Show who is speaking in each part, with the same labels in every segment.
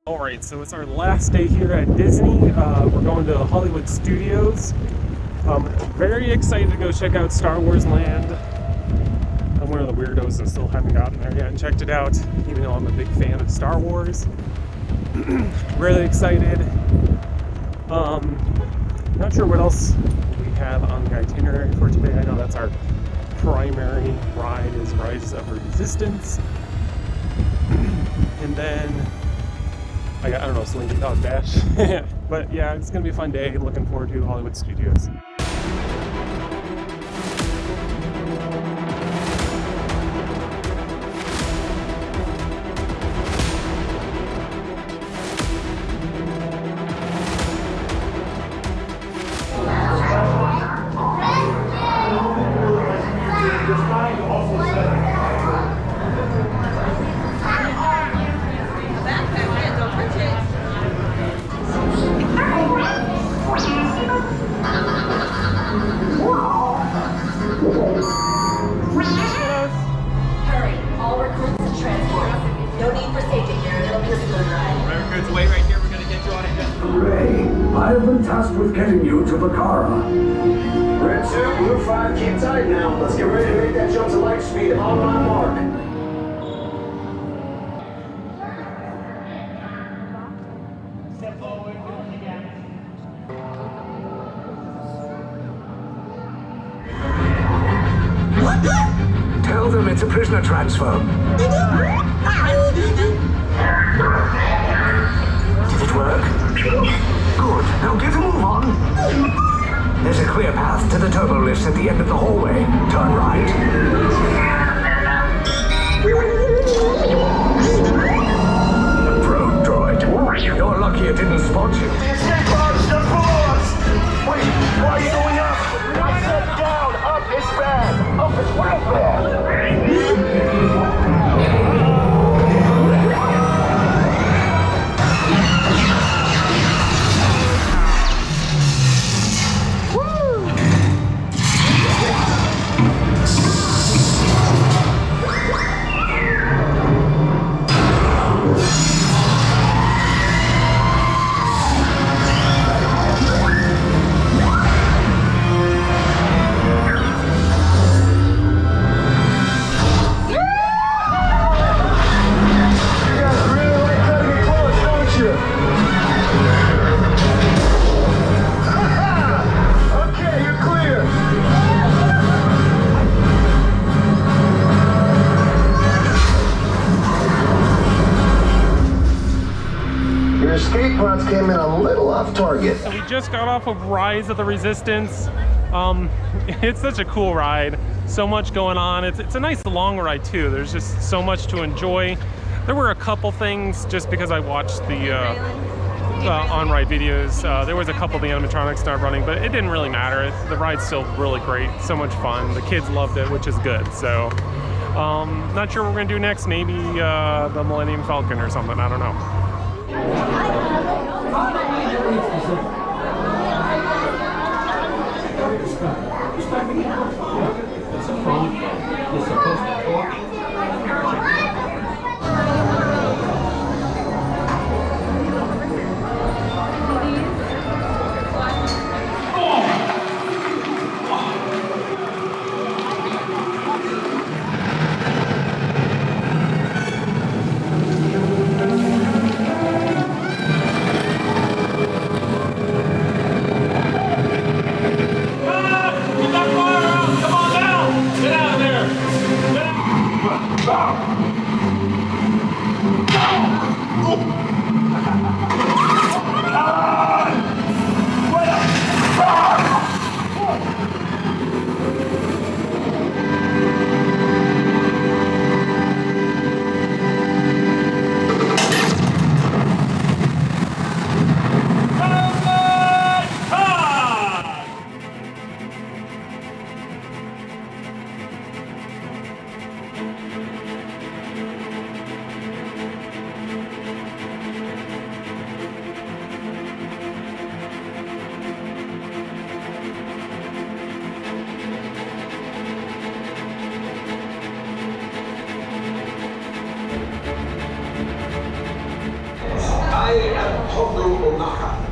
Speaker 1: Alright, so it's our last day here at Disney. We're going to Hollywood Studios. Very excited to go check out Star Wars Land. I'm one of the weirdos that still haven't gotten there yet and checked it out, even though I'm a big fan of Star Wars. Really excited. Not sure what else we have on the itinerary for today. I know that's our primary ride is Rise of Resistance. And then I don't know, Slinky Dog Dash. But yeah, it's gonna be a fun day. Looking forward to Hollywood Studios.
Speaker 2: With getting you to Bakara.
Speaker 3: Red 2, Blue 5, keep tight now. Let's get ready to make that jump to light speed on my mark. Step forward, again.
Speaker 2: Tell them it's a prisoner transfer. Did it work? Good. Now get a move on. There's a clear path to the turbo lifts at the end of the hallway. Turn right. A probe droid. You're lucky it didn't spot you.
Speaker 3: The escape pods just below us. Wait, why are you going up? I said down. Up is bad. Up is real bad. Came in a little off target.
Speaker 1: We just got off of Rise of the Resistance. It's such a cool ride. So much going on. It's a nice long ride too. There's just so much to enjoy. There were a couple things just because I watched the on-ride videos. There was a couple of the animatronics not running, but it didn't really matter. The ride's still really great. So much fun. The kids loved it, which is good. So not sure what we're gonna do next. Maybe the Millennium Falcon or something. I don't know.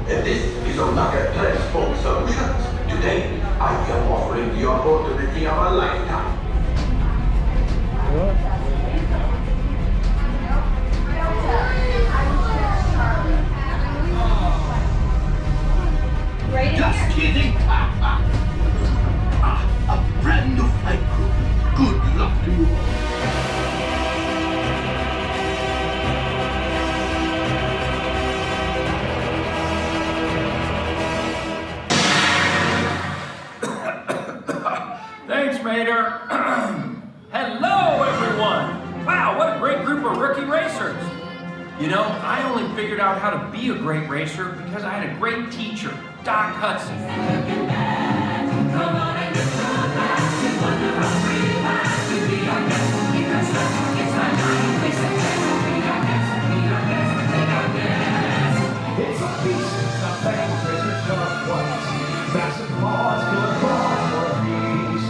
Speaker 3: This is Omega Transport Solutions. Today, I am offering the opportunity of a lifetime. Just kidding. A brand new flight crew. Good luck to you.
Speaker 4: Thanks, Mater. Hello, everyone. Wow, what a great group of rookie racers. You know, I only figured out how to be a great racer because I had a great teacher, Doc Hudson.
Speaker 3: It's a beast. The fans racers just once. Massive claws kill a claw for a beast.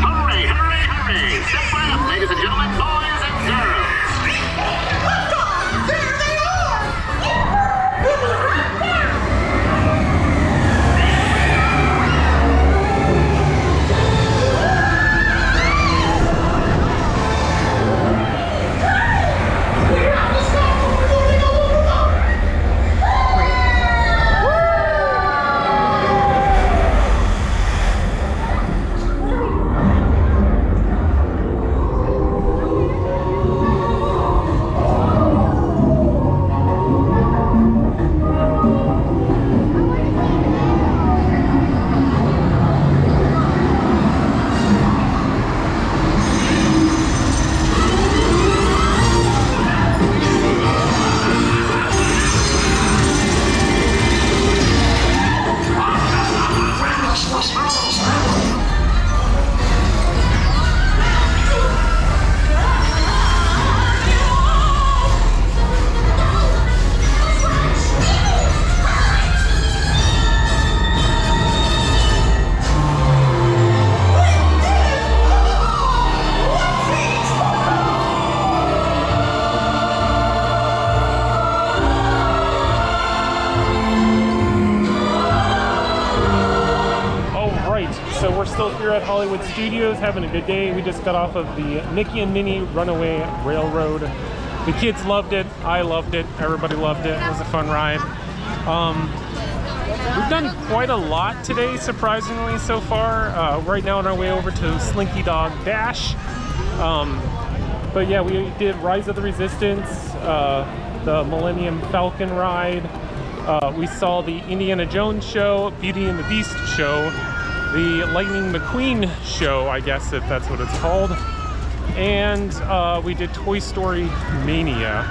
Speaker 5: Hurry, hurry, hurry! Step right up, ladies and gentlemen, boys and girls!
Speaker 6: There they are!
Speaker 1: So we're still here at Hollywood Studios having a good day. We just got off of the Mickey and Minnie Runaway Railroad. The kids loved it. I loved it. Everybody loved it. It was a fun ride. We've done quite a lot today, surprisingly, so far. Right now on our way over to Slinky Dog Dash. But yeah, we did Rise of the Resistance, the Millennium Falcon ride. We saw the Indiana Jones show, Beauty and the Beast show, the Lightning McQueen show, I guess, if that's what it's called. And we did Toy Story Mania.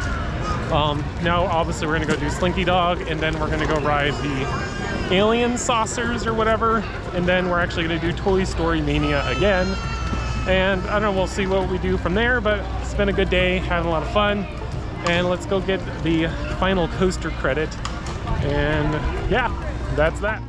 Speaker 1: Now, obviously, we're gonna go do Slinky Dog, and then we're gonna go ride the Alien Saucers or whatever, and then we're actually gonna do Toy Story Mania again. And I don't know, we'll see what we do from there, but it's been a good day, having a lot of fun. And let's go get the final coaster credit. And yeah, that's that.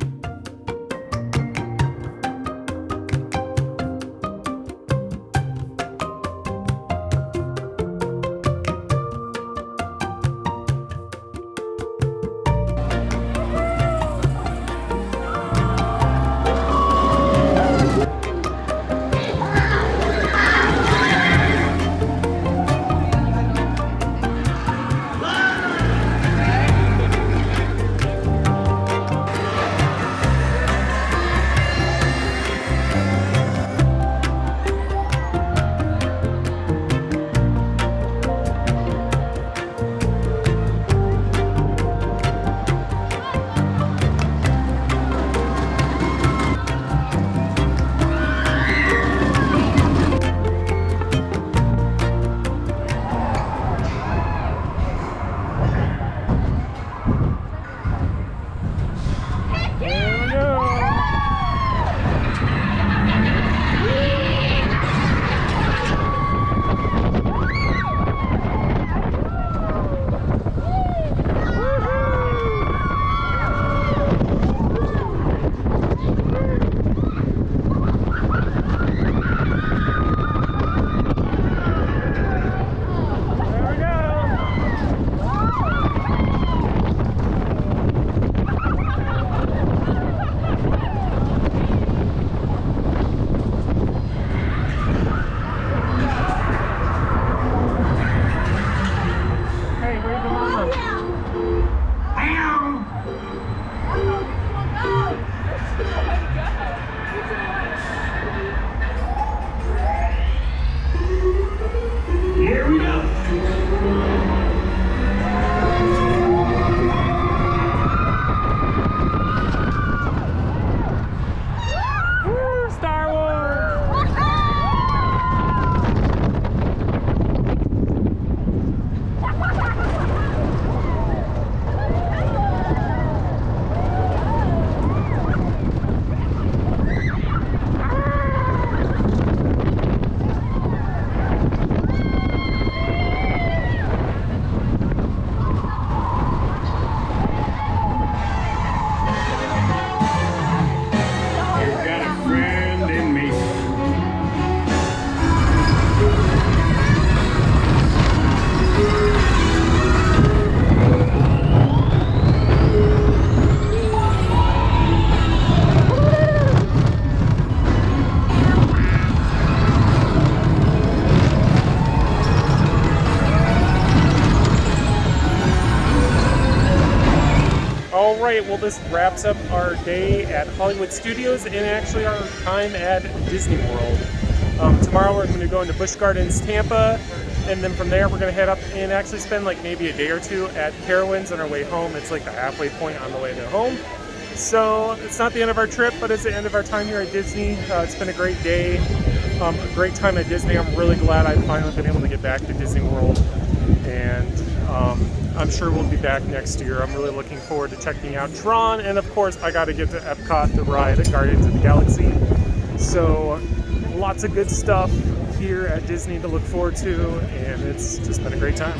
Speaker 1: All right, well, this wraps up our day at Hollywood Studios and actually our time at Disney World. Tomorrow we're going to go into Busch Gardens, Tampa, and then from there we're going to head up and actually spend like maybe a day or two at Carowinds on our way home. It's like the halfway point on the way to home. So it's not the end of our trip, but it's the end of our time here at Disney. It's been a great day, a great time at Disney. I'm really glad I've finally been able to get back to Disney World, and I'm sure we'll be back next year. I'm really looking forward to checking out Tron, and of course I got to get to Epcot to ride at Guardians of the Galaxy. So lots of good stuff here at Disney to look forward to, and it's just been a great time.